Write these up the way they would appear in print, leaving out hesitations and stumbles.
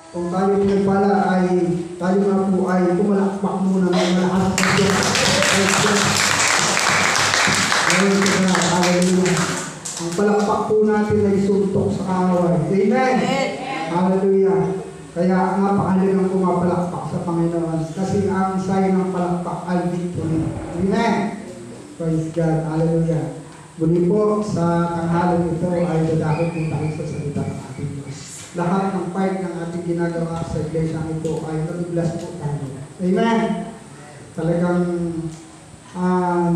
Kung tayo may pala ay tayo nga po ay pumalakpak muna ng malakas ng Diyos. Hallelujah. Ang palakpak po natin ay suntok sa kaaway. Amen. Hallelujah. Kaya napakahalagang pumapalakpak sa Panginoon kasi ang sign ng palakpak ay victory. Amen. Praise God. Hallelujah. Muli po sa tanghalang ito ay dadakot po tayo sa salita ng ating Diyos. Lahat ng part ng ating ginagawa sa iglesia ito ay nabiblas po tayo. Amen. Talagang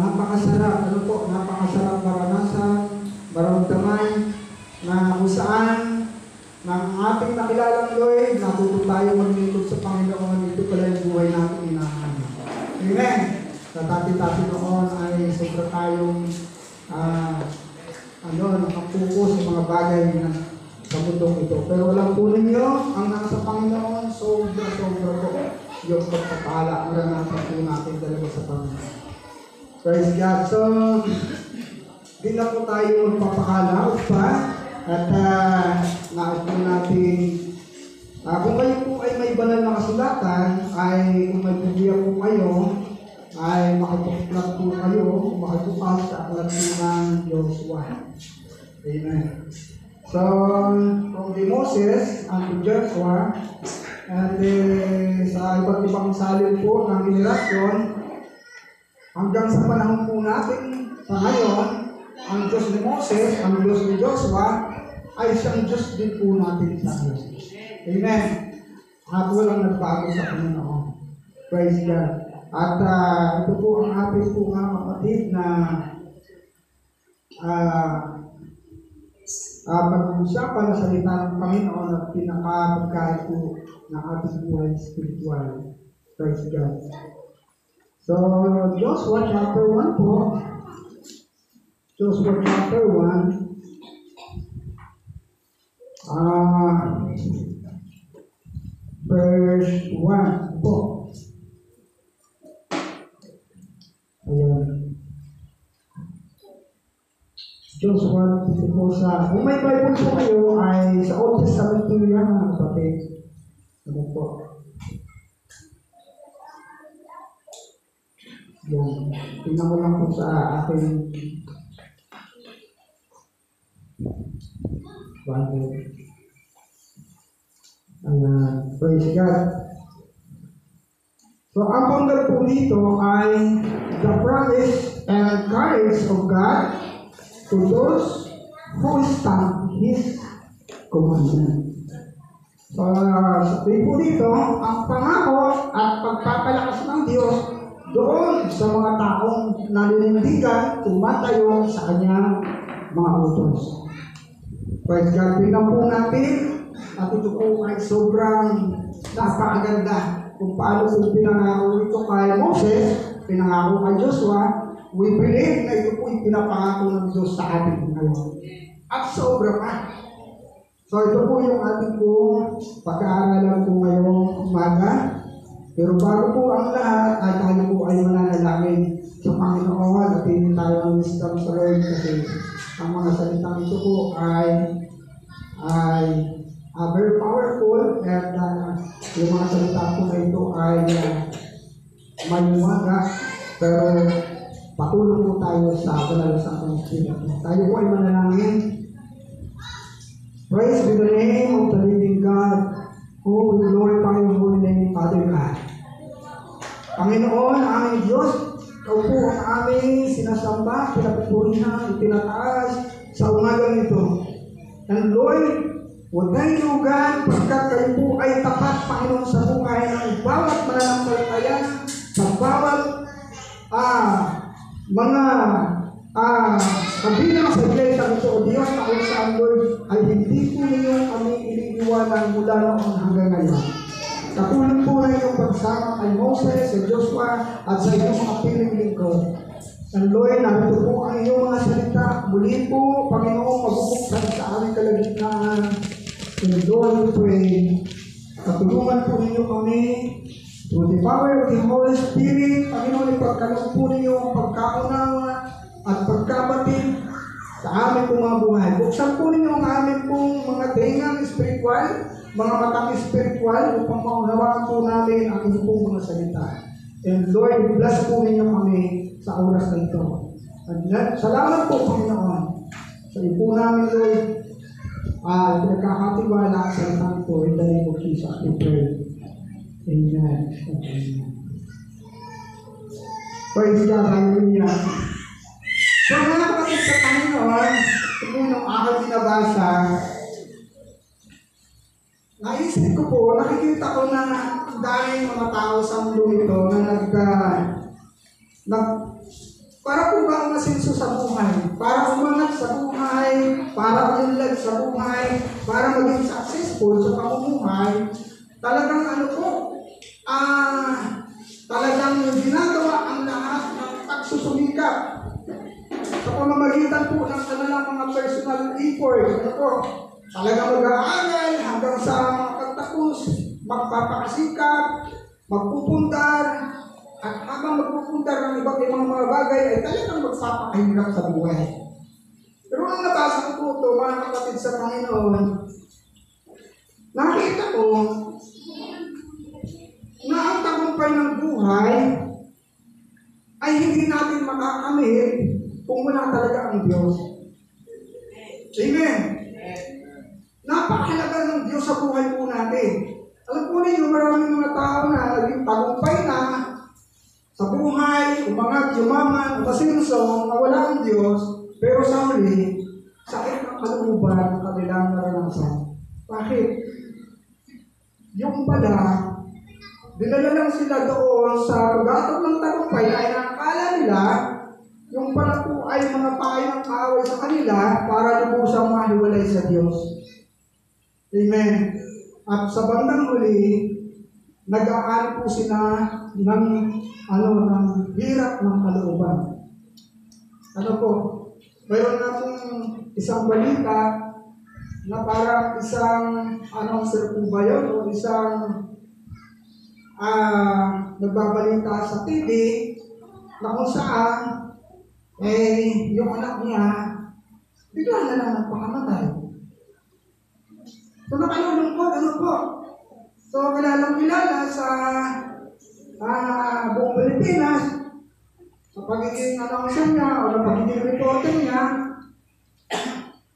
napakasarap. Ano po? Napakasarap maranasan, maramdaman na kung saan ng ating nakilalang Lord, natuto tayo maglingkod sa Panginoon. Ito pala yung buhay natin inahanap. Amen. Sa dati-dati noon ay sobra tayong nakapuko sa mga bagay na sa mundong ito. Pero walang po ninyo, ang nasa Panginoon, sobra-sobra po yung pagpapala. Maranasan po natin talaga sa Panginoon. Praise God. So, di na po tayo magpapakalaw pa. At nais po natin, kung kayo po ay may banal na kasulatan, ay kung may Biblia po kayo, ay makipagplat po kayo, makipukas sa aklat po ng Joshua. Amen. So, from the Moses and Joshua, and sa iba't ibang salin po ng henerasyon, hanggang sa panahon po natin sa ngayon, ang Diyos ni Moses, ang Diyos ni Joshua, ay siyang Diyos din po natin sa Diyos. Amen. At walang nagbago sa Panginoon. Praise God. At ito po ang ating po mga kapatid na pag-uusapan na salita ng Panginoon at pinakapagkain po ng ating buhay spiritual. Praise God. So, Joshua chapter 1 po. Joshua chapter 1. Verse 1 po. Ayan. Joshua, dito po sa, kung may Bible po kayo, ay sa Old Testament po yan, mga kapatid. Ano po? Yan. Tingnan ko lang po sa aking Bible. Ayan. Praise God. So, ang panggal po dito ay the promise and courage of God to those who stand His commandment. So, sa po dito, ang pangako at pagpapalakas ng Diyos doon sa mga taong naninindigan, tumatayo sa Kanyang mga utos. Praise God. Tingnan po natin at ito po ay sobrang napakaganda kung paano po pinangako ito kay Moses, pinangako kay Joshua. We believe na ito po yung pinapangako ng Diyos sa ating ngayon. At sobra pa. So ito po yung ating po pag-aaralan po ngayong umaga. Pero bago po ang lahat, ay tayo po ay mananalangin sa Panginoon at hindi tayo ang wisdom sa Lord kasi ang mga salitang ito po ay very powerful at yung mga salita po na ito ay may umaga pero patuloy po tayo sa panalasang ng Espiritu. Tayo po ay manalangin. Praise be the name of the living God. Oh, we glorify your holy name, Father God. Panginoon, aming Diyos, ikaw po ang aming sinasamba, pinapupurihan, itinataas sa umagang ito. And Lord, huwag tayong lugan pagkat kayo po ay tapat, Panginoon, sa buhay ng bawat mananampalataya, sa bawat mga kabilang sa iglesia ito, O Diyos, na kung saan, Lord, ay hindi po ninyo kami iniiwanan mula noon hanggang ngayon. Katulad po na inyong pagsama kay Moses, sa Joshua, at sa inyong mga piling lingkod. And Lord, narito po ang iyong mga salita. Muli po, Panginoon, magbubuksan sa aming kalagitnaan. And Lord, we pray, katulungan po ninyo kami through the power of the Holy Spirit. Panginoon, ipagkaloob po ninyo ang pagkaunawa at pagkabatid sa aming pong mga buhay. Buksan po ninyo ang aming pong mga tengang spiritual mga matang spiritual upang maunawaan po namin ang inyong pong mga salita. And Lord, bless po ninyo kami sa oras na ito. At salamat po, Panginoon. Sa iyo po namin, Lord, pinagkakatiwala sa salita ito. In the name of Jesus, we pray. Amen. Amen. Praise God, hallelujah. So, mga kapatid sa Panginoon, ito po nung aking binabasa, naisip ko po, nakikita ko na daming mga tao sa mundo ito na para po ba umasenso sa buhay, para umangat sa buhay, para umunlad sa buhay, para maging successful sa pamumuhay, talagang talagang ginagawa ang lahat ng pagsusumikap sa pamamagitan po ng kanilang mga personal effort. Talagang mag-aaral hanggang sa mga pagtapos, magpapakasikap, magpupundar, at habang magpupundar ng iba't ibang mga bagay ay talagang magpapakahirap sa buhay. Pero ang nabasa ko po ito, mga kapatid sa Panginoon, nakita ko na ang tagumpay ng buhay ay hindi natin makakamit kung wala talaga ang Diyos. Amen. Napakahalaga ng Diyos sa buhay po natin. Alam po ninyo, maraming mga tao na naging tagumpay na sa buhay, umangat, yumaman, umasinso, na wala ang Diyos, pero sa huli, sakit ng kalooban ng kanilang naranasan. Bakit? Yung pala, dinala lang sila doon sa paggatong ng tagumpay na inakala nila, yung pala po ay mga pahay ng kaaway sa kanila para lubusang mahiwalay sa Diyos. Amen. At sa bandang huli, nag-aari po sila ng hirap ng kalooban. Mayroon na pong isang balita na parang isang, sir po ba yun? O isang nagbabalita sa TV na kung saan yung anak niya bigla na lang nagpakamatay. So nakalulungkot, So kilalang-kilala sa buong Pilipinas sa pagiging announcer niya o sa pagiging reporter niya.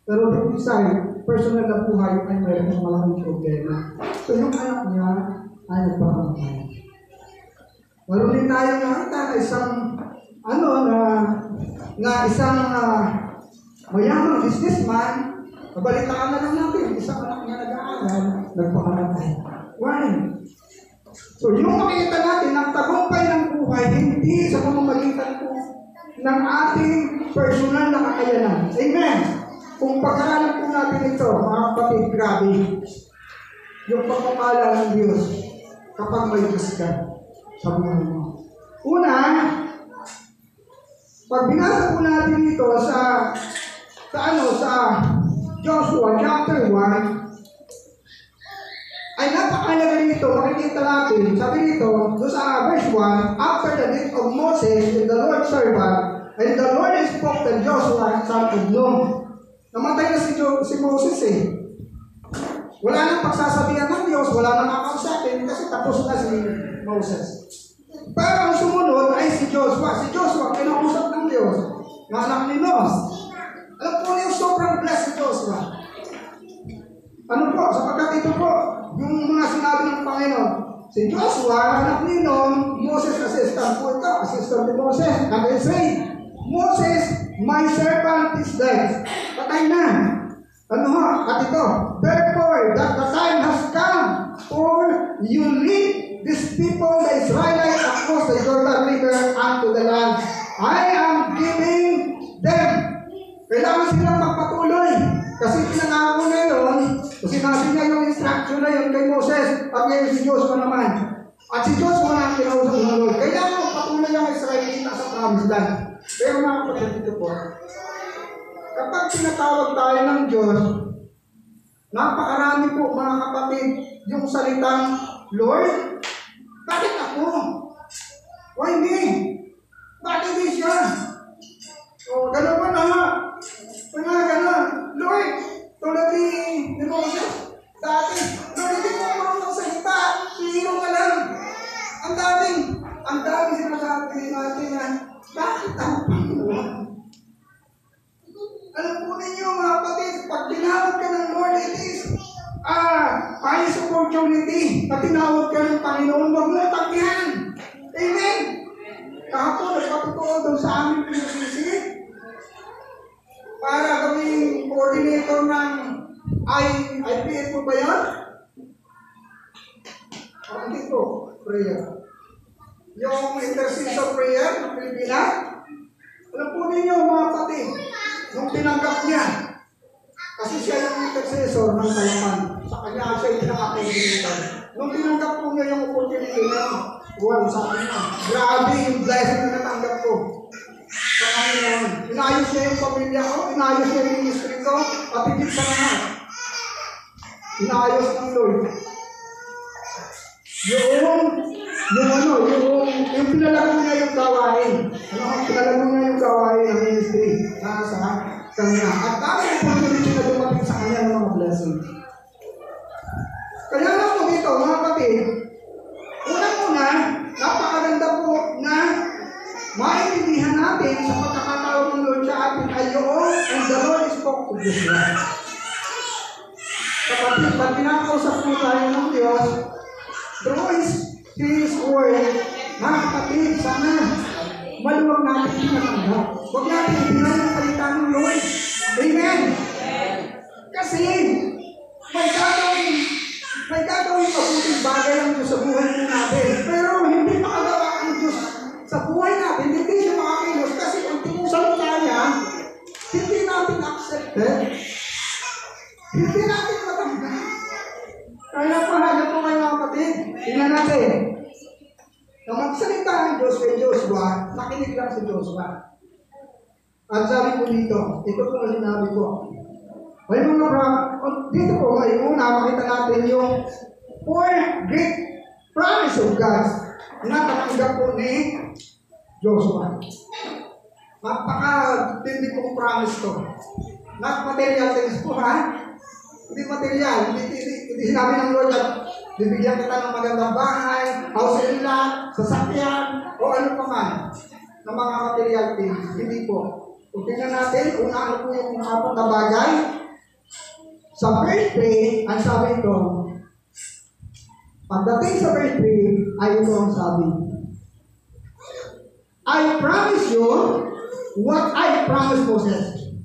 Pero deep inside, personal na buhay ay mayroon ng malaking problema. So yung anak niya ay nagpakamatay. Meron din tayo nakita na isang isang mayamang businessman, nabalitaan na lang natin, isang anak niya nag-aaral, nagpakamatay. Why? So yung makikita natin, ang tagumpay ng buhay, hindi sa pamamagitan po ng ating personal na kakayanan. Amen? Kung pag-aralan po natin ito, mga kapatid, grabe, yung pagpapala ng Diyos kapag may Diyos ka sa buhay mo. Una, pag binasa po natin ito sa Joshua chapter 1, ay napakahalaga nito, makikita natin, sabi nito, doon sa verse 1, after the death of Moses and the Lord's servant, and the Lord spoke to Joshua, son of Nun. Namatay na si Moses Wala nang pagsasabihan ng Diyos, wala nang kakausapin, kasi tapos na si Moses. Pero ang sumunod ay si Joshua. Si Joshua, kinausap ng Diyos, na anak ni Nos. Alam po niyo, sobrang blessed si Joshua. Sapagkat ito po, yung mga sinabi ng Panginoon, si Joshua, anak ni Nun, Moses assistant po ito, assistant ni Moses. And they say, Moses, my servant is dead. Patay na. At ito, therefore, that the time has come for you lead these people, the Israelites, across the Jordan River unto the land I am giving them. Kailangan silang magpatuloy. Kasi pinangako na yun, sinabi niya yung instruction na yun kay Moses, at ngayon si Joshua naman. At si Joshua na ang kinausap ng Lord. Kailangan magpatuloy ang Israelita sa promised land. Pero mga kapatid, ito po, kapag tinatawag tayo ng Diyos, napakarami po mga kapatid yung salitang, Lord, bakit ako? Why me? Bakit di siya? O, gano'n ba na? Gano'n. Lord, tulad ni Moses, dati, Lord, Panginoon. Alam po ninyo mga kapatid, pag tinawag ka ng Lord, it is highest opportunity. Pag tinawag ka ng Panginoon, huwag mo tanggihan. Amen. Kahapon, nagpatotoo doon sa aming PCC para kaming coordinator ng IPF mo ba yan? Hindi po, prayer. Yung intercessor prayer ng Pilipinas. Alam po ninyo mga kapatid, nung tinanggap niya, kasi siya yung intercessor ng Talaman. Sa kanya siya yung pinaka-coordinator. Nung tinanggap po niya yung opportunity niya, wow, sabi niya, grabe yung blessing na natanggap ko. Sa Panginoon. Inayos niya yung pamilya ko, inayos niya yung ministry ko, at higit sa lahat. Inayos ng Lord. Yung pinalago niya yung gawain. Pinalago niya yung gawain ng ministry na sa kanya. At dami yung opportunity na dumating sa kanya ng mga blessing. Kaya nga po dito, mga kapatid, unang-una, napakaganda po na maintindihan natin sa pagkakataon ng Lord sa atin ay yun, and the Lord spoke to Joshua. Kapatid, pag pinakausap po tayo ng Diyos, through His word, mga kapatid, sana maluwag natin pinatanggap. Huwag natin ibigay ang salita ng Lord. Amen? Kasi, may gagawin mabuting bagay ang Diyos sa buhay natin. Pero hindi makagawa ang Diyos sa buhay natin, hindi siya makakilos kasi kung tinusalita niya, hindi natin accepted. Hindi natin matanggap. Kaya pahala po kayo mga kapatid. Tingnan natin. Nung magsalita ang Diyos kay Joshua, nakinig lang si Joshua. At sabi po dito, ito po ang sinabi ko. May mga dito po ngayon, una makita natin yung four great promise of God na natanggap po ni Joshua. Napaka-tindi pong promise to. Not material things po ha. Hindi material. Hindi sinabi ng Lord at bibigyan kita ng magandang bahay, house and lot, sasakyan, o ano pa man ng mga material things. Hindi po. Kung tingnan natin, una ano po yung apat na bagay. Sa verse 3, ang sabi ito, pagdating sa verse 3, ay ito ang sabi. I promise you what I promised Moses.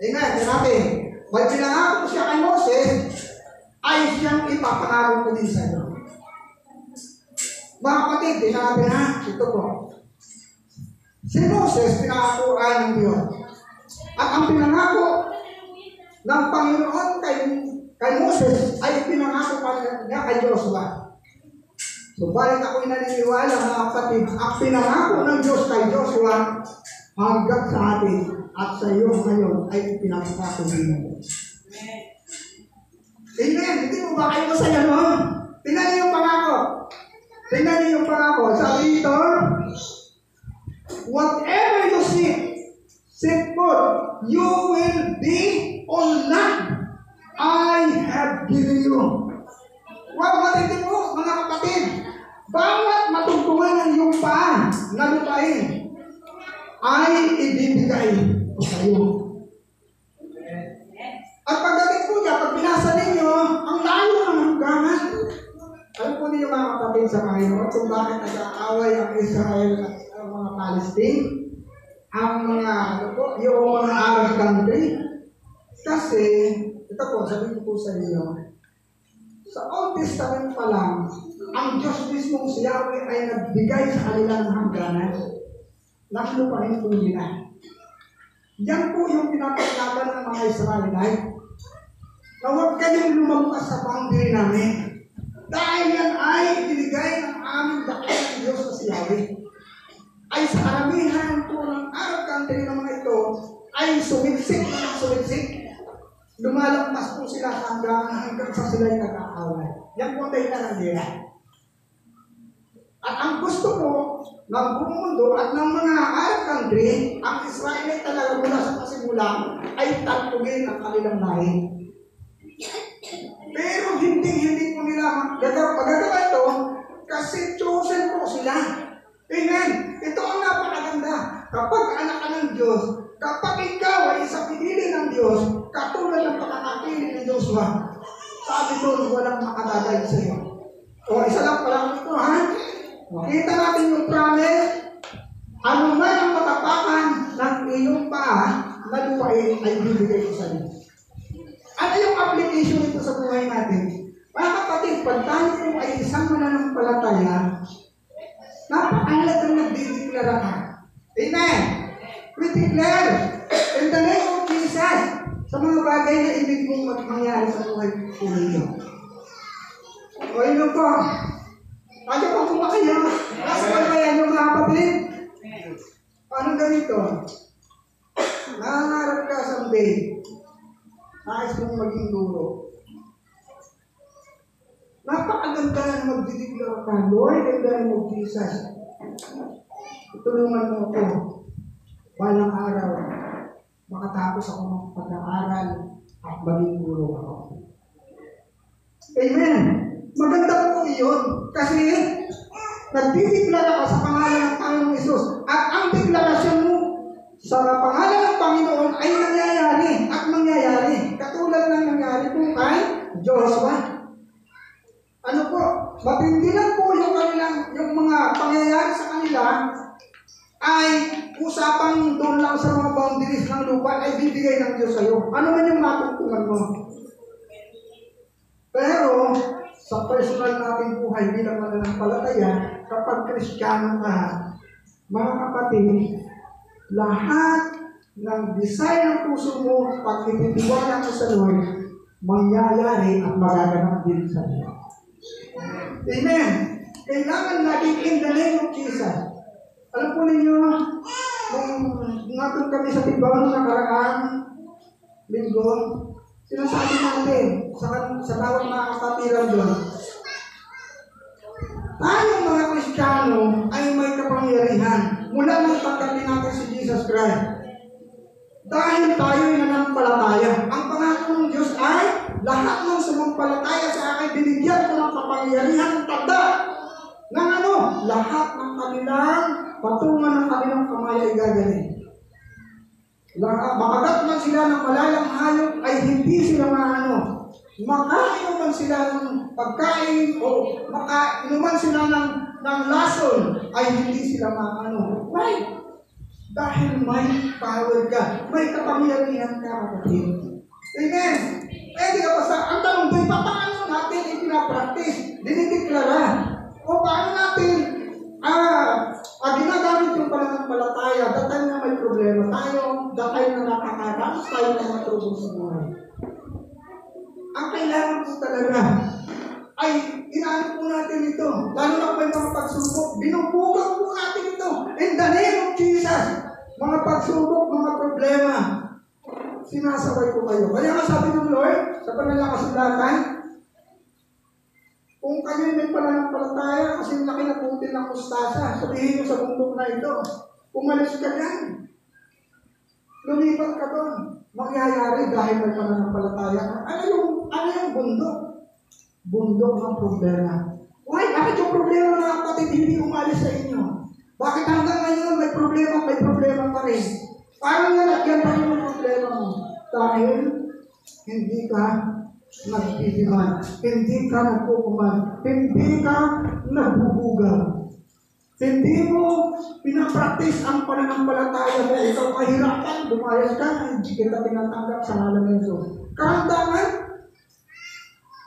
Amen. Tignan natin. May pinangako siya kay Moses, ay siyang ipapangako ko din sa iyo. Mga kapatid, tignan natin ha. Ito po. Si Moses, pinangakuan ng Diyos. At ang pinangako ng Panginoon kay Moses ay pinangako pa niya kay Joshua. So, balik ako'y naniniwala mga kapatid, ang pinangako ng Diyos kay Joshua hanggang sa atin at sa iyo ngayon ay pinangako din. Amen. Hindi mo ba kayo masaya noon? Tingnan niyo yung pangako. Tingnan niyo yung pangako. Sabi dito, whatever you seek for, you will be on land I have given you. Wow, matindi po, mga kapatid. Bawat matungtungan ng iyong paa na lupain ay ibibigay ko sa iyo. At pagdating po niya, pag binasa ninyo, ang layo ng hangganan. Alam po ninyo mga kapatid sa Panginoon kung bakit nag-aaway ang Israel at ang mga Palestine, ang mga, yung mga Arab country. Kasi, ito po, sabihin ko po sa inyo, sa Old Testament pa lang, ang Diyos mismong si Yahweh ay nagbigay sa kanila ng hangganan. Naklupahin po nila. Yan po yung pinapaglaban ng mga Israelite. Na huwag kayong lumampas sa boundary namin. Dahil yan ay binigay ng aming dakilang Diyos na si Yahweh. Ay sa karamihan po ng Arab country ng mga ito, ay sumiksik na sumiksik. Lumalampas po sila hanggang sa sila'y nag-aaway. Yan po ang dahilan nila. At ang gusto po ng buong mundo at ng mga Arab country, ang Israelite talaga mula sa kasimulan ay tagpugin ang kanilang lahi. Pero hindi po nila magagawa ito kasi chosen po sila. Amen. Ito ang napakaganda. Kapag anak ka ng Diyos, kapag ikaw ay sa pinili ng Diyos, katulad ng pagkakapili ni Joshua, sabi doon, walang makadadayag sa iyo. O isa lang pala ito, ha? Makita natin yung promise, ano man ang matapakan ng iyong paa, na lupain ay bibigay ko sa iyo. Ano yung application nito sa buhay natin? Mga kapatid, pag tayo po ay isang mananampalataya, napakahalagang nagdideklara ka. Amen! We declare in the name of Jesus sa mga bagay na ibig mong mangyari sa buhay po ninyo. O ino po, tayo pa po kayo. Nasa pagbayan yung mga kapatid. Paano ganito? Nangangarap ka someday. Nais mong maging guro. Napakaganda na magdideklara ka, Lord, in the name of Jesus. Tulungan mo ako. Balang araw, makatapos ako ng pag-aaral at maging guro ako. Amen. Maganda po iyon kasi nagdideklara ka sa pangalan ng Panginoong Hesus at ang deklarasyon mo sa pangalan ng Panginoon ay nangyayari at mangyayari. Katulad ng nangyari po kay Joshua. Ano po? Matindi lang po yung mga pangyayari sa kanila ay usapang doon lang sa mga boundaries ng lupa ay bibigay ng Diyos sa iyo. Ano man yung matungtungan mo? Pero sa personal nating buhay bilang mananampalataya, kapag Kristiyano ka, mga kapatid, lahat ng design ng puso mo, pag ititiwala mo sa Lord, mangyayari at magaganap din sa iyo. Amen. Kailangan laging in the name of Jesus. Alam po ninyo, nung natun kami sa Tibao na nakaraang linggo, sinasabi natin sa bawat mga kapatiran doon, tayong mga Kristiyano ay may kapangyarihan mula nang tanggapin natin si Jesus Christ. Dahil tayo ay nanampalataya. Ang pangako ng Diyos ay lahat ng sumampalataya sa akin, binigyan ko ng kapangyarihan ng tanda ng ano? Lahat ng kanilang patungan ng kanilang kamay ay gagaling. Makagat man sila ng malalang hayop ay hindi sila maano. Makain man sila ng pagkain o makainuman sila ng lason ay hindi sila maano. Why? Dahil may power ka. May kapangyarihan ka, kapatid. Amen. Di ka basta, ang tanong doon, paano natin ipinapractice? Dinideklara. O paano natin ginagamit yung pananampalataya? Datay na may problema tayo, datay na nakakaranas tayo na matulog sa buhay. Ang kailangan po talaga ay inaano po natin ito. Lalo na may mga pagsubok. Binubugang po natin ito. In the name of Jesus. Mga pagsubok, mga problema. Sinasabay ko kayo. Kaya nga sabi ng Lord, sa panalakasulatan, kung kayo may pananampalataya, kasi laki na putin ng mustasa, sabihin nyo sa bundok na ito, umalis ka yan. Lumipat ka doon. Mangyayari dahil may pananampalataya ka. Ano yung bundok? Bundok ng problema. Why? Bakit yung problema ng kapatid hindi umalis sa inyo? Bakit hanggang ngayon may problema pa rin? Parang nalagyan pa rin yung problema mo. Dahil hindi ka nagtitiman, hindi ka nagpupuman, hindi ka nagbubugal. Hindi mo pinapractice ang pananampalataya mo. Ikaw kahirapan, bumayas ka, hindi kita tinatanggap sa ngalan ng Diyos. Karamdaman,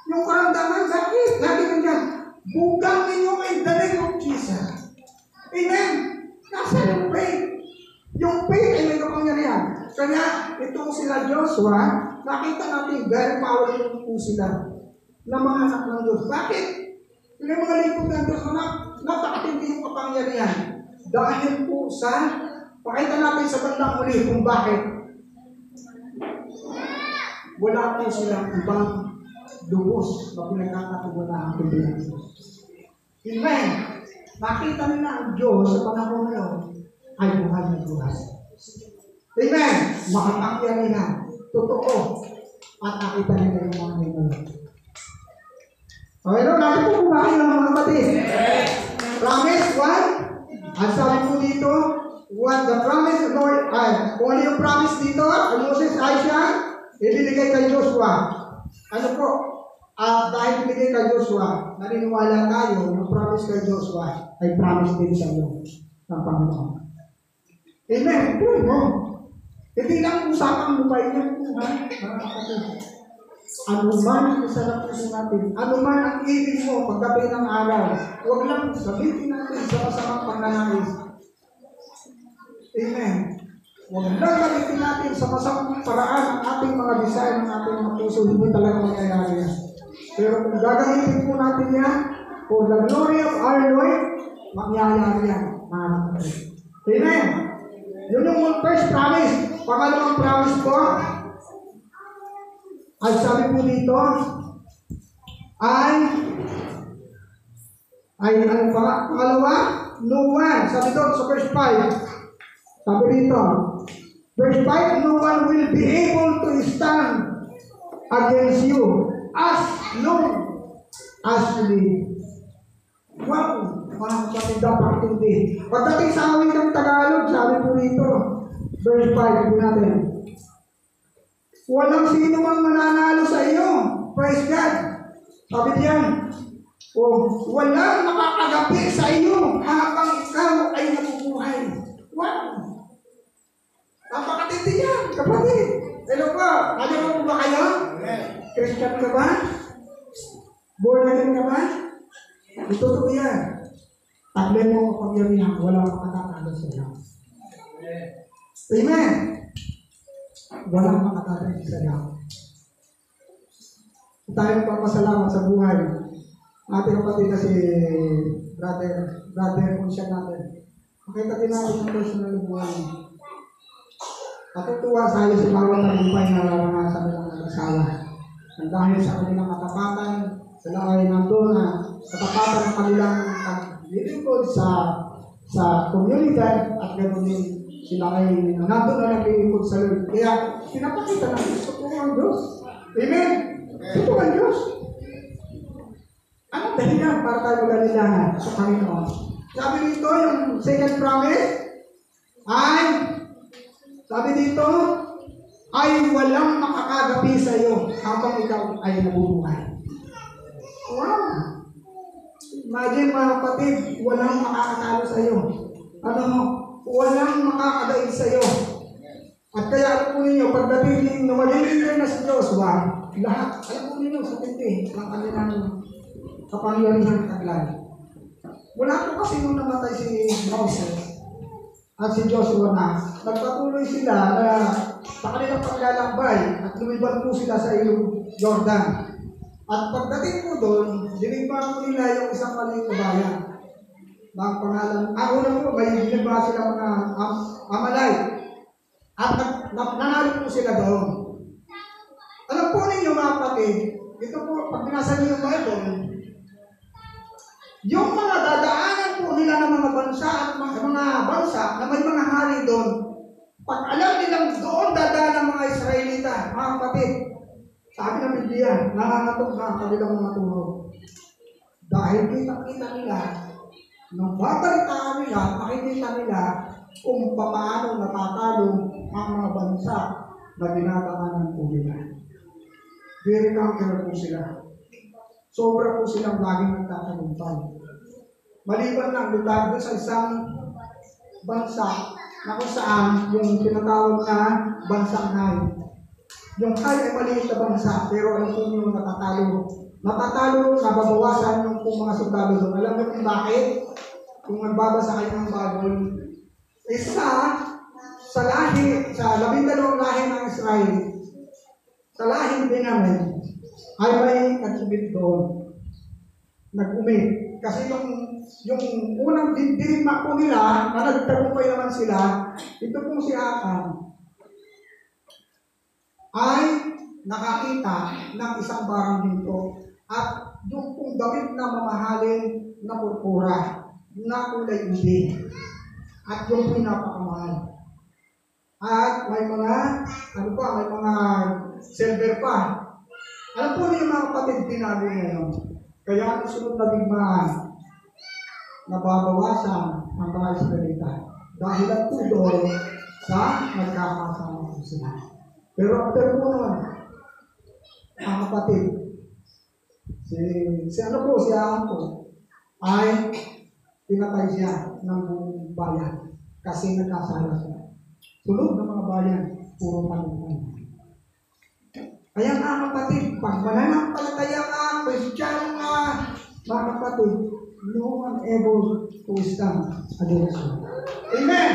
yung karamdaman, sakit. Lagi ka dyan. Bugang ninyo ay the name of Jesus. Amen. Nasa yung faith. Yung faith ay may kapangyarihan. Kaya itong sila Joshua, nakita natin very powerful po sila na mga anak ng Diyos. Bakit? Yung mga lingkod ng Diyos na napakatindi yung kapangyarihan. Dahil po sa, pakita natin sa bandang uli kung bakit. Wala po silang ibang lubos na pinagkakatiwalaan kundi ng Diyos. Amen. Makita nila ang Diyos sa panahon ngayon ay buhay na buhay. Amen. Makapangyarihan. Totoo. At nakita nila yung mga ngayon. Okay, no? Natin po kumain ng mga kapatid. Promise, 1, At sabi po dito, what the promise, Lord, kung ano yung promise dito, ang Moses ay siya, ibinigay kay Joshua. Ano po? At dahil binigay kay Joshua, naniniwala tayo ng promise kay Joshua ay promise din sa iyo ng Panginoon. Amen. Pray mo. Hindi lang usapang lupain yan po, ha? Mga kapatid. Ano man ang isa na puso natin, ano man ang ibig mo paggabi ng araw, huwag lang sabihin natin sa masamang pagnanais. Amen. Huwag lang sabihin natin sa masamang paraan ang ating mga desire, ng ating mga puso, hindi talaga mangyayari yan. Pero kung gagamitin po natin yan, for the glory of our Lord, mangyayari yan, mga kapatid. Amen. Yun yung first promise. Pangalawang promise po, ay sabi po dito, ano pa? Pangalawa, no one. Sabi doon sa verse 5. Sabi dito, verse 5, no one will be able to stand against you as long as you live. Wow! Mga kapatid, dapat hindi. Pagdating sa awit ng Tagalog, sabi po dito, verse 5, sabi natin, walang sino mang mananalo sa iyo. Praise God. Sabi diyan, walang makakagapi sa iyo habang ikaw ay nabubuhay. Wow! Napakatindi yan, kapatid. Hello po, ano po ba kayo? Christian ka ba? Born again ka ba? Ito to yan. Taglan mo ang pangyarihan, walang makakatalo sa iyo. Amen. Walang makakatalo sa iyo. Tayo papasalamat sa buhay. Ating kapatid na si brother kung siya natin. Makita din natin ang personal buhay. Natutuwa sa iyo si bawat tagumpay na naranasan nilang mag-asawa. Ang dahil sa kanilang katapatan, sila ay nandun na katapatan ng kanilang paglilingkod sa komunidad at ganoon din sila ay nandun na naglilingkod sa Lord. Kaya pinapakita natin sa totoo ang Diyos. Amen? Totoo ang Diyos. Anong dahilan para tayo magalilangan sa Panginoon? Sabi dito, yung second promise ay sabi dito, ay walang makakagapi sa iyo habang ikaw ay nabubuhay. Wow! Imagine mga kapatid, walang makakatalo sa iyo. Walang makakadaig sa iyo. At kaya alam po ninyo, pagdating na malilingkod na si Joshua, lahat, alam po ninyo, sa tindi ng kanilang kapangyarihan taglan. Wala po kasi nung namatay si Moses at si Joshua na nagpatuloy sila na sa kanilang paglalakbay at lumibad po sila sa ilog Jordan. At pagdating po doon, dinigma po nila yung isang maliit na bayan. Ang pangalan, una po, may dinigma sila mga Amalay. At nanalo po sila doon. Alam po ninyo mga kapatid, ito po, pag binasa niyo yung Bible, yung mga dadaanan po nila ng mga bansa at mga bansa na may mga hari doon, pag alam nilang doon dadaan ng mga Israelita, mga kapatid, sabi ng Biblia, nangangatok na ang kanilang mga tuhod. Dahil kita-kita nila, nung babalitaan nila, makikita nila kung paano natatalo ang mga bansa na dinadaanan po nila. Very conqueror po sila. Sobra po silang laging nagtatagumpay. Maliban lang doon sa isang bansa na kung saan yung tinatawag na bansang Hai. Yung Hai ay maliit na bansa, pero alam po yung natatalo. Natatalo, nababawasan yung kung mga sundalo doon. Alam niyo kung bakit? Kung nagbabasa kayo ng Bible, isa sa lahi, sa 12 lahi ng Israel, sa lahing Benjamin, ay may nag-umit doon. Nag-umit. Kasi yung unang dinigma po nila, na nagtagumpay naman sila, ito pong si Achan, ay nakakita ng isang barang dito. At yung pong damit na mamahalin na purpura, na kulay uli. At yung pinapakamahal. At may mga, may mga silver pa. Alam po niyo mga kapatid, tinago ngayon. Kaya ang sunod na digmaan, nababawasan ang mga Israelita dahil at doon sa nagkakasama ko sila. Pero after po naman, ang kapatid, si ano po, si Ahon po, ay pinatay siya ng buong bayan kasi nagkasala siya. Sunod ng mga bayan, puro panunay. Kaya nga kapatid, pag mananampalataya ka, Kristiyano ka, mga kapatid, no one able to stand against you. Amen!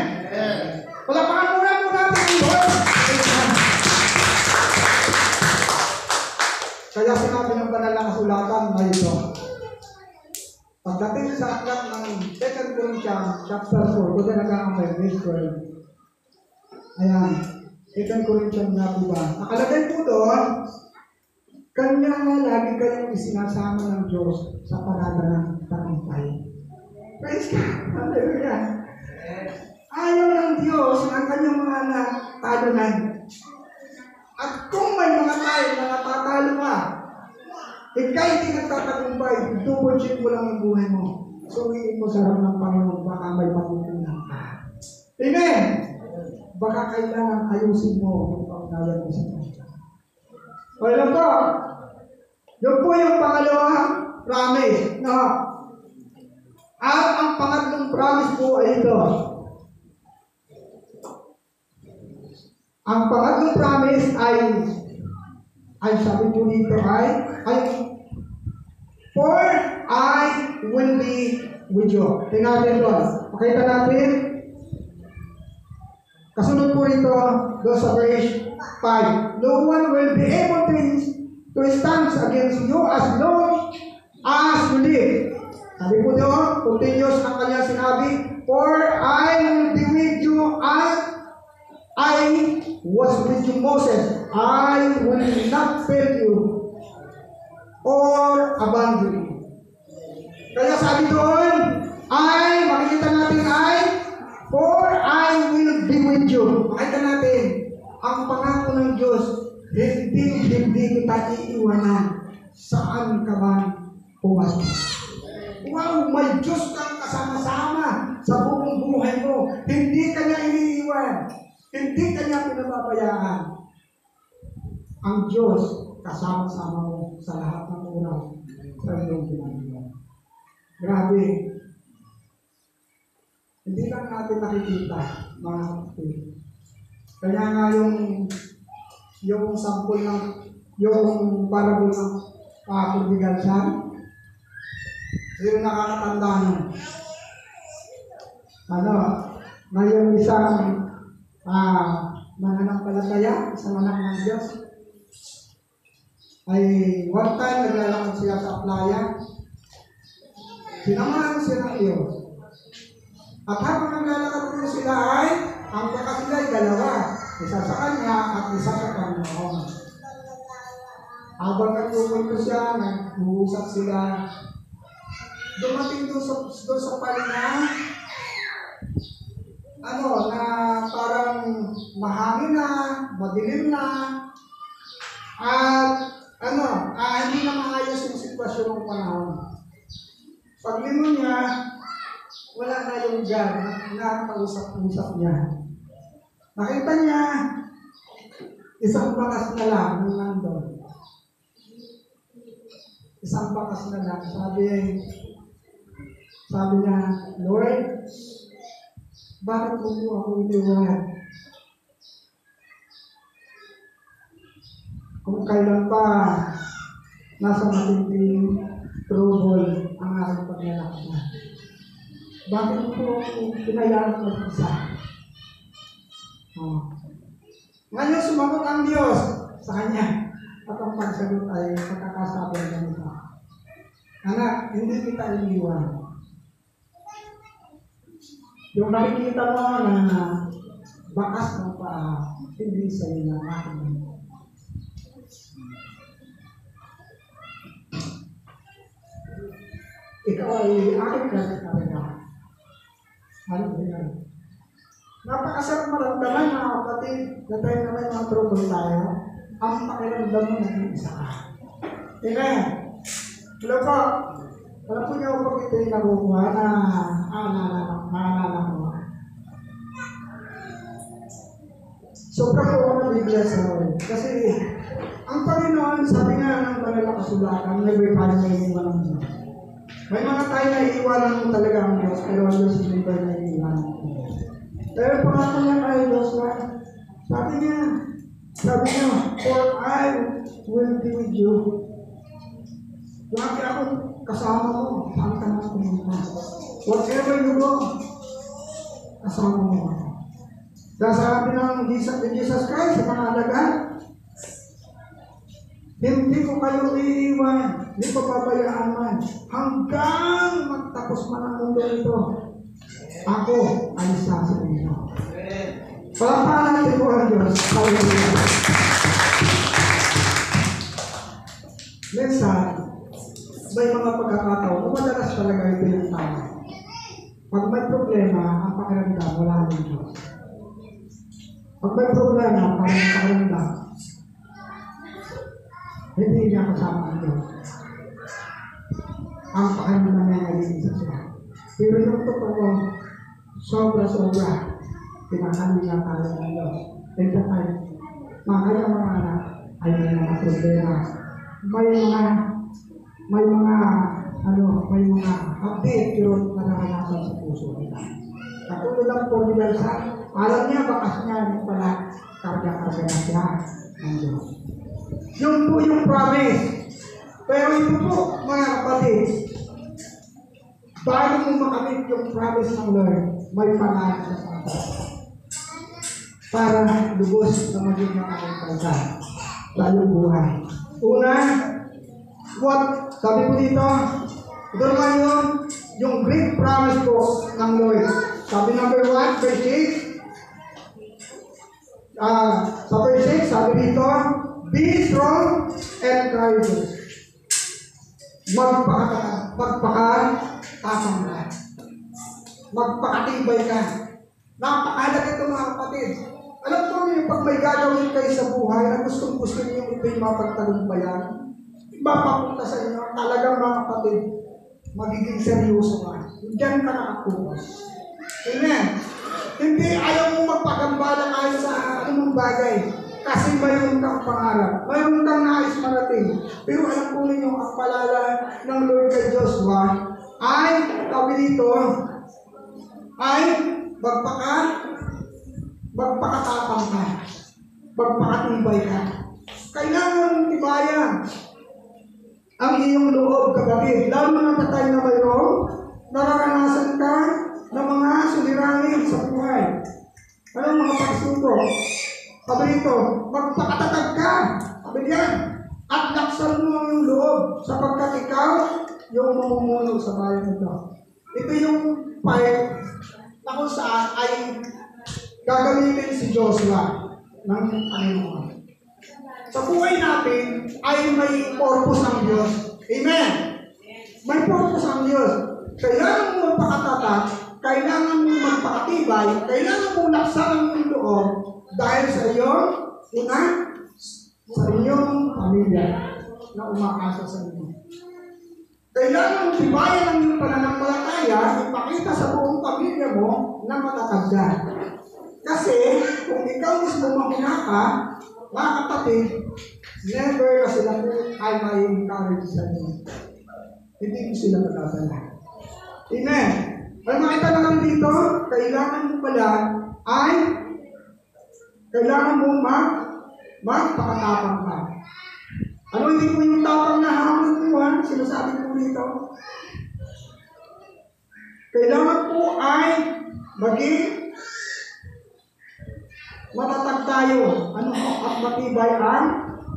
Palapakan muna po natin ang Lord. Amen! Kaya sinabi ng banal na kasulatan na ito. Pagdating sa aklat ng 2 Corinthians chapter 4, kung na nag-aamay, verse 12. Ayan, 2 Corinthians na po ba? Nakalagay po doon, kanya nga lagi kayong isinasama ng Diyos sa parada ng tagumpay. Praise God! Hallelujah! Ayaw ng Diyos ang kanyang mga anak talunan. At kung may mga tayo na natatalo ka, ikaw hindi nagtatagumpay, double check mo lang ang buhay mo. Suriin mo sa harap ng Panginoon, baka may matutunan ka. Amen! Baka kailangan ayusin mo yung pangalayan mo sa Panginoon. O alam ko, yun po yung pangalawang promise. No? At ang pangatlong promise po ay ito. Ang pangatlong promise ay sabi po dito for I will be with you. Tingnan natin doon. Makita natin. Kasunod po rito doon sa verse 5. No one will be able to stand against you as long as you live. Sabi po doon, continuous ang kanyang sinabi, for I will be with you as I was with you, Moses. I will not fail you or abandon you. Kaya sabi doon, makikita natin for I will be with you. Makita natin, ang pangako ng Diyos, hindi kita iiwanan saan ka man pumasok. Wow, may Diyos kang kasama-sama sa buong buhay mo. Hindi ka niya iniiwan. Hindi ka niya pinababayaan. Ang Diyos kasama-sama mo sa lahat ng oras sa iyong ginagawa. Grabe. Hindi lang natin nakikita, mga kapatid. Kaya nga yung sample ng yung parable ng Kubigal siya, yung nakakatanda nyo. Ngayon isang mananampalataya, isang anak ng Diyos, ay one time naglalakad siya sa playa, sinamahan siya ng Diyos. At habang naglalakad po sila ang baka sila ay dalawa, isa sa kanya at isa sa Panginoon. Habang nagpupunto siya, nag-uusap sila, dumating doon sa palinga, na parang mahangin na, madilim na, at hindi na maayos yung sitwasyon ng panahon. Paglingon niya, wala na yung God na kausap-usap niya. Nakita niya, isang bakas na lang nung nandun. Isang bakas na lang. Sabi niya, Lord, bakit mo po ako iniwan? Kung kailan pa nasa matinding trouble ang aking paglalakad. Bakit mo po pinayaan mag-isa? Ngayon sumagot ang Diyos sa kanya. At ang pagsagot ay pagkakasabi ng ito. Anak, hindi kita iniwan. Yung nakikita mo na bakas ng paa, hindi sa iyo na aking. Ikaw ay aking kasi ano ba yan? Napakasarap maramdaman mga kapatid na tayo naman mga trouble tayo. Ang pakiramdam mo naging isa ka. Amen. Hello po. Alam po niyo pag ito yung nakukuha na naalala ko. Sobrang po ako nabibiya sa Lord. Kasi ang Panginoon, sabi nga ng banal na kasulatan, never tayo na iiwanan mo. May mga tayo na iiwanan mo talaga ang Diyos, pero ang Diyos never na iiwanan mo. Pero pangako niya tayo, Diyos na, sabi niya, for I will be with you. Lagi ako kasama mo, saan ka na pumunta. Whatever you go, kasama mo ako. Dahil sabi ng Jesus Christ sa mga alagad, hindi ko kayo iiwan, hindi ko pabayaan man, hanggang magtapos man ang mundo ito. Ako ay isa sa inyo. Palapakan natin po ang Diyos. Hallelujah. Minsan, may mga pagkakataon, madalas talaga ito yung tama. Pag may problema, ang pakiramdam, wala ng Diyos. Pag may problema, parang pakiramdam, hindi niya kasama ang Diyos. Ang pakiramdam niya naging isa siya. Pero yung totoo, sobra-sobra, pinakali niya tayo ng Diyos. Ito tayo, mga anak ay may mga problema. May mga update pero naranasan sa puso nila. Katulad ng pagbilansa, alam niya, bakas niya, yung pala, karga-karga na siya ng Diyos. Yun po yung promise. Pero ito po, mga kapatid, bago mo makamit yung promise ng Lord, may pangalan sa atin. Para lubos na maging makakagkalsa sa iyong buhay. Una, sabi ko dito, ito naman yung great promise po ng Lord. Sabi number 1, verse 6. Sa verse 6, sabi dito, be strong and courageous. Magpakatapang ka. Magpakatibay ka. Napakalaga ito mga kapatid. Alam po niyo, pag may gagawin kayo sa buhay na gusto niyo ito'y mapagtagumpayan, mapapunta sa inyo, talagang mga kapatid, magiging seryoso ka. Diyan ka nakapokus. Amen. Hindi ayaw mo magpagambala kayo sa anumang bagay. Kasi mayroon kang pangarap. Mayroon kang nais marating. Pero alam po ninyo, ang palala ng Lord kay Joshua ay, sabi dito, ay magpakatapang ka. Magpakatibay ka. Kailangan tibayan ang iyong loob, kapatid. Lalo na patay na mayroon, nararanasan ka ng mga suliranin sa buhay. Anong mga pagsubok? Sabi dito, magpakatatag ka. Sabi diyan, at laksan mo ang iyong loob sapagkat ikaw yung mamumuno sa bayan nito. Ito yung fight na kung saan ay gagamitin si Joshua ng Panginoon. Sa buhay natin ay may purpose ang Diyos. Amen? May purpose ang Diyos. Kailangan mo magpakatatag, kailangan mo magpakatibay, kailangan mo laksan ang iyong loob dahil sa iyong sa inyong pamilya na umaasa sa inyo. Kailangan mo tibayan ang iyong pananampalataya, ipakita sa buong pamilya mo na matatag ka. Kasi kung ikaw mismo mahina ka, mga kapatid, never na sila po ay may encourage sa inyo. Hindi ko sila magkakala. Amen. Ay makita naman dito, kailangan mo pala ay kailangan mo magpakatapang ka. Ano hindi ko yung tapang na hamon ko, sinasabi ko dito? Kailangan po ay maging matatag tayo. Ano po? At matibay ang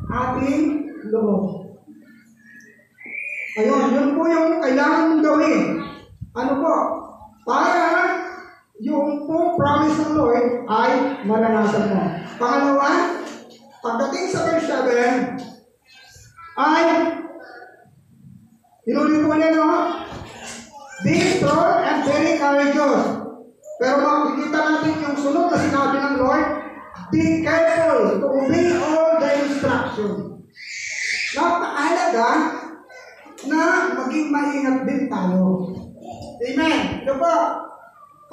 ating loob. Ayun, yun po yung kailangan mong gawin. Ano po? Para yung po promise ng Lord ay maranasan mo. Pangalawa, pagdating sa verse 7, ay inulit ko niya, no? Be strong and very courageous. Pero makikita natin yung sunod na sinabi ng Lord, be careful to obey all the instruction. Napakahalaga na maging maging maingat din tayo. Amen. Ito po,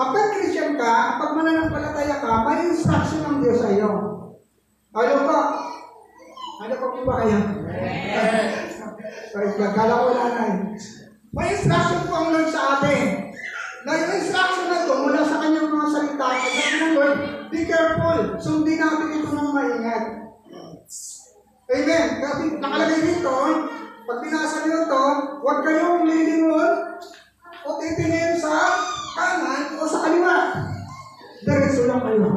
kapag Christian ka, kapag mananampalataya ka, may instruction ng Diyos sa iyo. Ano po? Ano po ba kayo? Kala ko wala na eh. May instruction po ang Lord sa atin. Na yung instruction na ito, mula sa kanyang mga salita, sabi ng Lord, be careful. Sundin natin ito ng maingat. Amen. Kasi nakalagay dito, pag binasa niyo ito, huwag kayong lilingon o titingin sa kanan o sa kaliwa. Diretso lang kayo.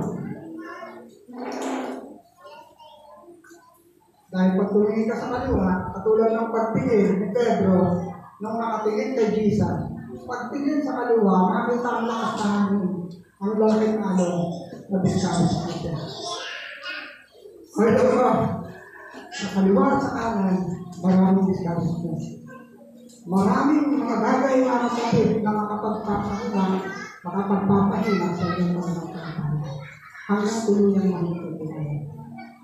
Dahil pag tumingin ka sa kaliwa, katulad ng pagtingin ni Pedro nung nakatingin kay Jesus, pagtingin sa kaliwa, makita ang lakas na hangin. Ang lalaki ng nabisabi sa kanya. Kaya ba, sa kaliwa at sa kanan, maraming discourse po. Maraming mga bagay na masakit na makapagpapahina sa inyong mga nakakapala. Hanggang tuluyang mahintuluyan.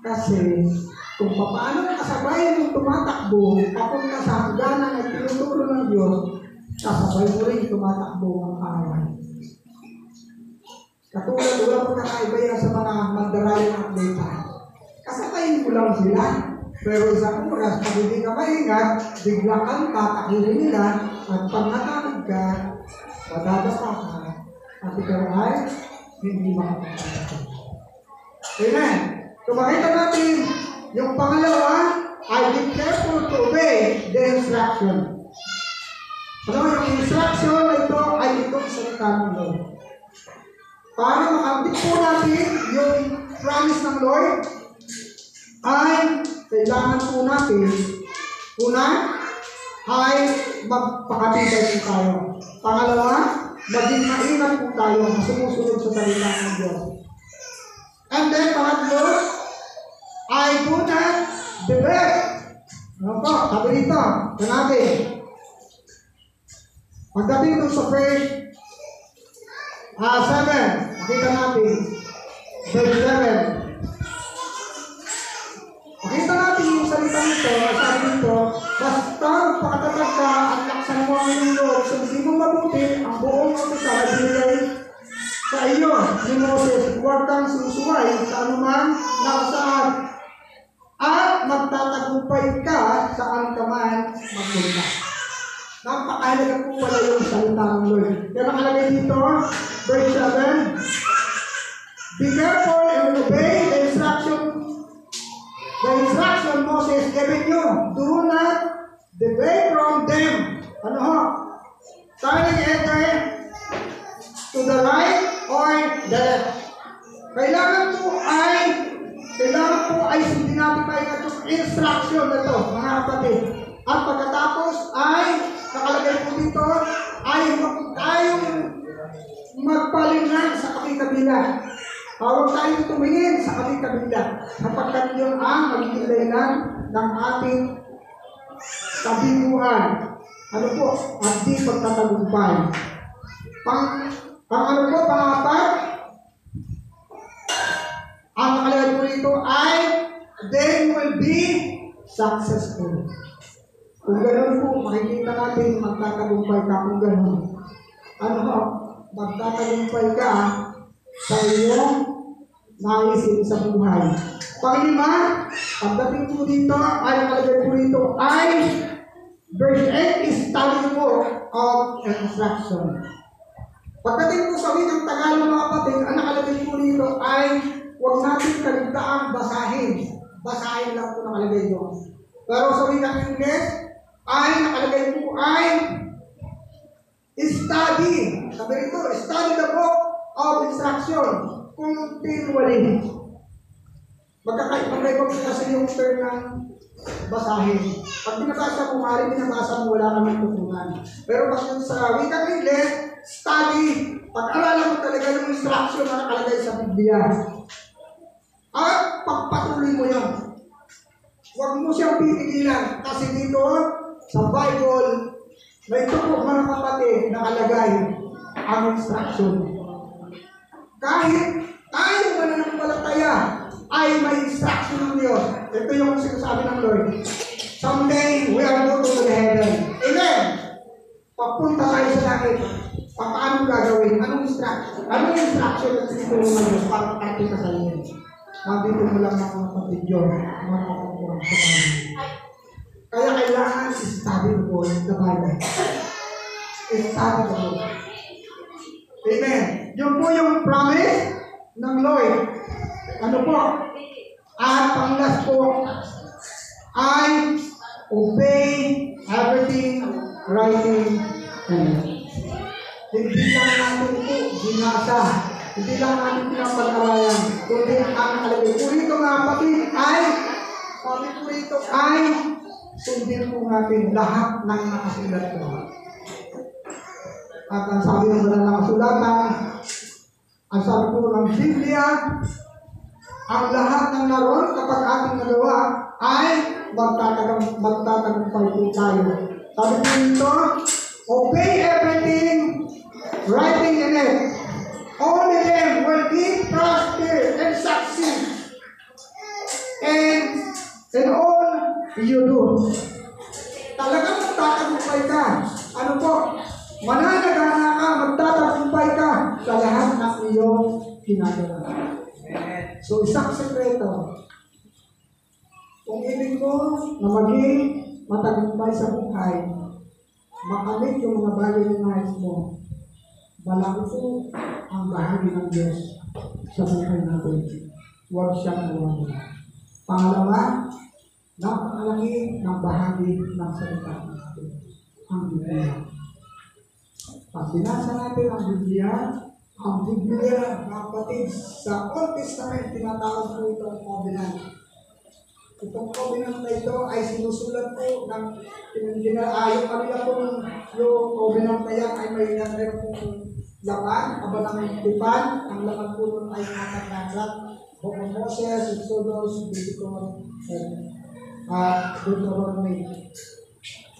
Kasi, kung paano kasabay yung tumatakbo, papunta sa hangganan at tinuturo ng Diyos, kasabay mo rin tumatakbo ang away. Katulad, wala po nakaiba yan sa mga mandaraling atleta. Kasabayin mo lang sila. Pero isang oras, pag hindi ka maingat, bigla kang tatakilin nila at pag natakot ka, madadapa ka at ikaw ay hindi makapagpatakot. Amen. So makita natin, yung pangalawa ay be careful to obey the instruction. Ano yung instruction na ito ay itong salita ng Lord. Para makabit po natin yung promise ng Lord, ay kailangan po natin, una, ay magpakatibay po tayo. Pangalawa, maging maingat po tayo na sumusunod sa salita ng Diyos. And then, pangatlo, ay do not neglect. Ano po? Sabi dito, ito natin. Pagdating doon sa verse 7, makita natin. Verse 7. Makita natin yung salita nito, sabi nito, basta pakatatag ka at laksan mo ang iyong loob, sundin mo mabuti ang buong utusan na binigay sa iyo ni Moses, huwag kang susuway sa anumang nakasaad at magtatagumpay ka saan ka man magpunta. Napakahalaga po wala yung salita ng Lord. Kaya nakalagay dito, verse 7, be careful and obey the instruction Moses given you. Do not deviate from them. Ano ho? Turning either to the right or the left. Kailangan po ay sundin natin tayo itong instruction na ito, mga kapatid. At pagkatapos ay nakalagay po dito ay tayong magpalingan sa kabila. Huwag tayong tumingin sa kabila sapagkat yun ang magiging dahilan ng ating kabiguan. Ano po? At di pagtatagumpay. Ano po? Pangapat? Ang nakalagay po rito ay they will be successful. Kung gano'n po, makikita natin magtatagumpay ka kung gano'n. Ano po? Magtatagumpay ka sa iyong naisin sa buhay. Panglima, pagdating po dito, ay nakalagay po dito ay verse 8 is study book of instruction. Pagdating po sa wikang Tagalog mga kapatid, ang nakalagay po dito ay huwag natin kaligtaang basahin. Basahin lang po nakalagay doon. Pero sa wikang Ingles, ay nakalagay po ay study. Sabi rito, study the book of instruction continually. Magkakaiba po kasi yung term ng basahin. Pag binabasa mo, maaaring binabasa mo, wala kang tutunan. Pero pag yung sa wikang Ingles, study, pag-aralan mo talaga yung instruction na nakalagay sa Biblia. At pagpatuloy mo yun. Huwag mo siyang pinigilan. Kasi dito, sa Bible, may tukok mga kapatid nakalagay ang instruction. Kahit tayo mananampalataya ay may instruction ng Diyos. Ito yung sinasabi ng Lord. Someday, we are going to the heaven. Amen! papunta tayo sa langit, paano gagawin? Anong instruction? Anong instruction na tinutulong ng Diyos para makakita ka sa iyo? Nandito mo lang mga kapatid yun, mga kapatid sa Bible. Kaya kailangan i-study mo the Bible. I-study mo. Amen. Yun po yung promise ng Lord. Ano po? At panglas po ay obey everything writing and hindi lang natin po binasa, hindi lang natin pinapag-aralan, kundi ang nakalagay po rito mga kapatid ay sabi po rito ay sundin po natin lahat ng nakasulat po. At ang sabi ng banal na kasulatan, ang sabi po ng Biblia, ang lahat ng naroon kapag ating nagawa ay magtatagumpay po tayo. Sabi po dito, obey everything writing in it. All of them will be prosper and succeed. And in all you do. Talagang magtatagumpay ka. Ano po? Mananagana ka, magtatagumpay ka sa lahat ng iyong ginagawa. So, isang sekreto. Kung ibig mo na maging matagumpay sa buhay, makamit yung mga bagay ng nais mo, malaki po ang bahagi ng Diyos sa buhay natin. Huwag siyang nawala. Pangalawa, napakalaki ng bahagi ng salita natin. Ang Biblia. Pag binasa natin ang Biblia, kapatid, sa Old Testament, tinatawag po ito ang covenant. Itong covenant na ito ay sinusulat po ng yung kanila po yung covenant na yan ay may meron pong laman, kabanang tipan, ang laman po nun ay nakakasat, Book of Moses, Exodus, Leviticus, Deuteronomy.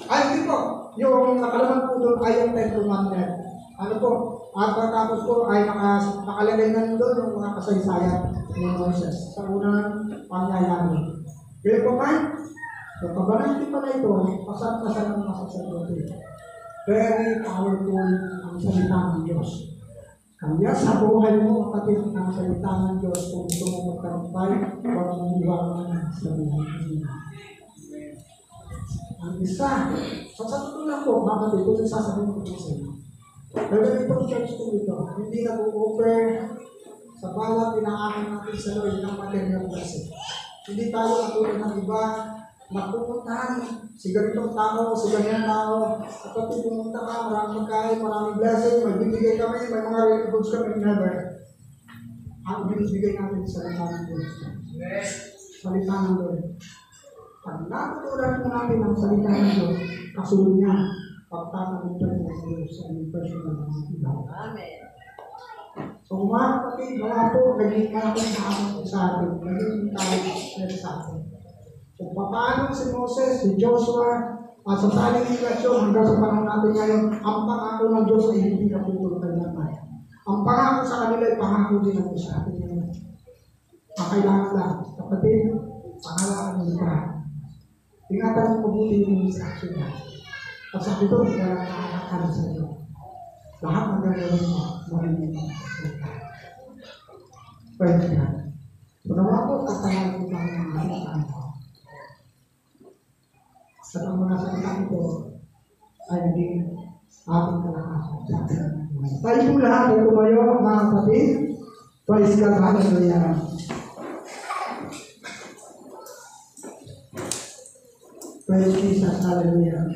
Ay, hindi po, yung nakalaman po doon ay yung Ten Commandments. Ano po, at pagkatapos po ay nakalagay na doon yung mga kasaysayan ng Moses sa unang pangyayari. Kaya po man, so kabanang pa na ito, pasat-pasat ng mga sacerdote. Very powerful ang salita ng Diyos. Kaya sa buhay mo, kapatid, ang salita ng Diyos, kung gusto mo magtagumpay, huwag mong iwanan sa buhay mo. Ang isa, sa totoo lang po, kapatid, kung sasabihin ko po sa inyo, pero itong church ko ito, hindi nag-o-offer sa bawat inaamin natin sa Lord ng material blessing. Hindi tayo katulad ng iba na pupuntahan si ganitong tao, si ganyan tao. Kapag pumunta ka, maraming magkain, maraming blessing, may bibigay kami, may mga goods kami, never. Ang binibigay natin sa salita ng Diyos. Salita ng Lord. Pag natutunan po natin ang salita ng Diyos, kasunod niya, pagtatagumpay mo sa Diyos sa inyong personal na mga ibaw. Amen. So mga kapatid, wala po naging kapit na ako sa atin, naging tayo sa atin. So paano si Moses, si Joshua, at sa saling ilasyon hanggang sa panahon natin ngayon, ang pangako ng Diyos ay hindi na pupulutan naman. Ang pangako sa kanila ay pangako din natin sa atin ngayon. Ang kailangan lang, kapatid, pangalaan mo pa. Ingatan mo mabuti yung instruction na. At sa ito, walang nakakakala sa iyo. Lahat ng gagawin mo, magiging salita. Pwede ka. So naman po, katangan ko lang ng mga salita. At ang mga salita ito ay naging ating kalakasan sa ating buhay. Tayo po lahat ay tumayo, mga kapatid. Praise God, hallelujah. Praise Jesus, hallelujah.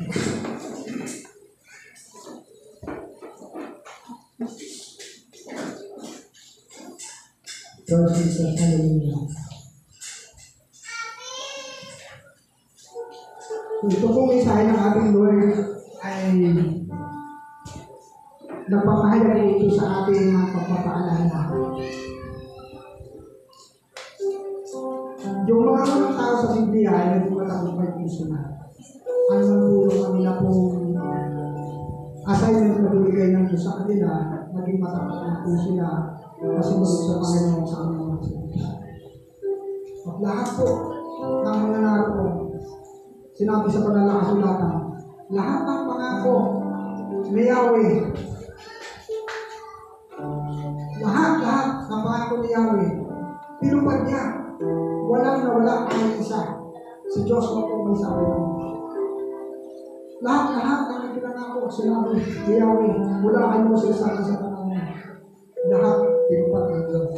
Praise Jesus, hallelujah. Ito pong mensahe ng ating Lord ay nagpapahayag ito sa ating pagpapaalala. Yung mga unang tao sa Biblia ay naging matagumpay po sila. Ang manulong kanila pong assignment na binigay ng Diyos sa kanila, naging matagumpay po sila kasunod sa Panginoon sa aming mga salita. At lahat po ng mga naroon, sinabi sa banal na kasulatan, lahat ng pangako ni Yahweh. Lahat ng pangako ni Yahweh, tinupad niya. Walang nawala kahit isa. Si Diyos mo po may sabi ng lahat ng pinangako sinabi ni Yahweh, wala kay Moses sa panahon niya. Lahat tinupad ng Diyos.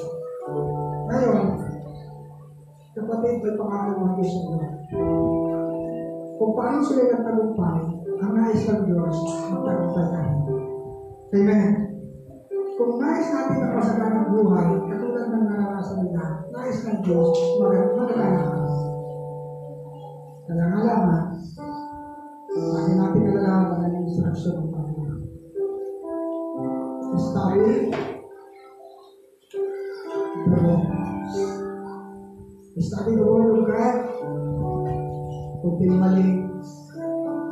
Ngayon, kapatid, may pangako ng Diyos mo. Kung paano sila nagtagumpay, ang nais ng Diyos, magtagumpay tayo. Amen. Kung nais natin ang masaganang buhay, katulad ng naranasan nila, nais ng Diyos, magkakalakas. Kaya nga lamang, lagi natin kalalaman ang instruction ng Panginoon. Study the Word. Study the Word of God continually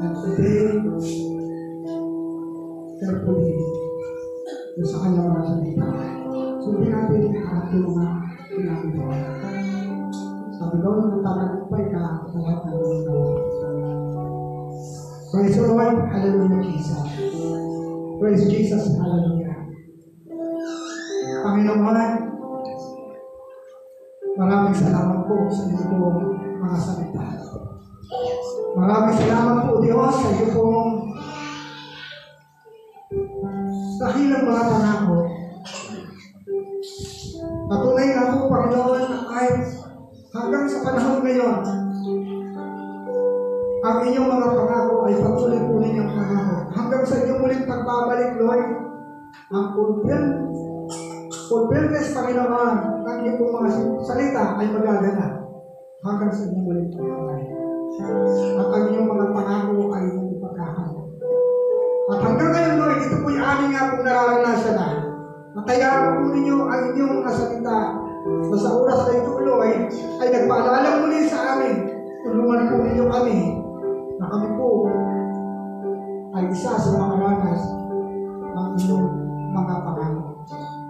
and obey carefully sa kanyang mga salita. Sundin natin ang mga ginagawa. Sabi daw na nagtatagumpay ka sa lahat ng mga gawa. Praise the Lord, hallelujah Jesus. Praise Jesus, hallelujah. Panginoon, maraming salamat po sa inyo po mga salita. Maraming salamat po Diyos sa inyo pong dahilang mga pangako. Patunay na po Panginoon na kahit hanggang sa panahon ngayon, ang inyong mga pangako ay patuloy po ninyong pangako. Hanggang sa inyong muling pagbabalik, Lord, ang fulfillment, Panginoon, ng inyong mga salita ay magaganap hanggang sa inyong muling pagbabalik. At ang inyong mga pangako ay inyong ipagkakala. At hanggang ngayon, Lord, ito po'y aming nga pong nararanasan na. Matayaan po ninyo ang inyong mga salita na sa oras na ito, Lord, ay nagpaalala muli sa amin. Tulungan po ninyo kami na kami po ay isa sa mga ranas ng inyong mga pangako.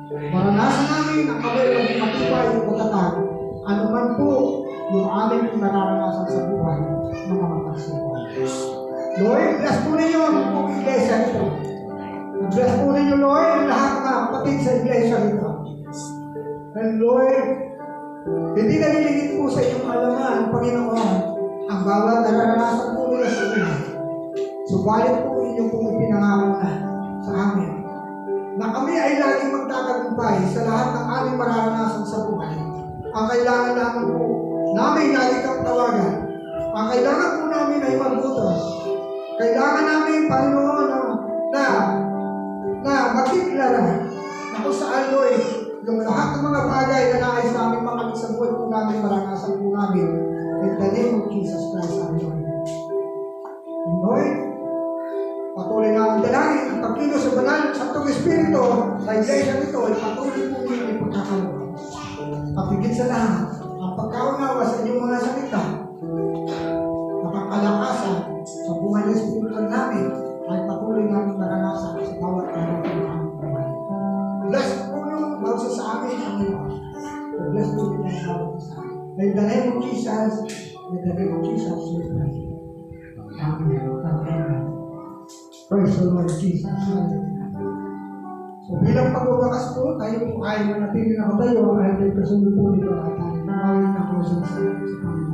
Maranasan namin ang kami ng matibay at matatag. Ano man po yung aming nararanasan sa buhay ng mga magsibuhay. Lord, bless po ninyo ang pong iglesia nito. Bless po ninyo, Lord, ang lahat ng kapatid sa iglesia nito. And Lord, hindi naliligit po sa inyong alaman, Panginoon, ang bawat nararanasan po nila sa inyo. Subalit po inyo pong ipinangako na sa amin na kami ay laging magtatagumpay sa lahat ng aming mararanasan sa buhay. Ang kailangan namin po namin lagi kang tawagan. Ang kailangan po namin ay mabutos. Kailangan namin, Panginoon, na magdeklara na kung saan, Lord, yung lahat ng mga bagay na nais namin makamit sa buhay po namin, maranasan po namin. In the name of Jesus Christ, our Lord. And Lord, patuloy namin dalangin ang pagkilos sa banal sa Santong Espiritu sa iglesia nito ay patuloy po ninyo yung pagkakaroon. Kapigit sa lahat, ang pagkaunawa sa inyong mga salita, nakakalakasan sa buhay ng Espiritu namin ay patuloy namin naranasan sa bawat araw ng aming buhay. Bless po yung bawsa sa amin, Panginoon. Bless po yung bawsa sa amin. In the name of Jesus, in the name of Jesus, we pray. Amen. Amen. Praise the Lord Jesus. So bilang pagbabakas po, tayo po ay manatili na katayo ay may kasunod po nito at tayo nawin na po sa Panginoon.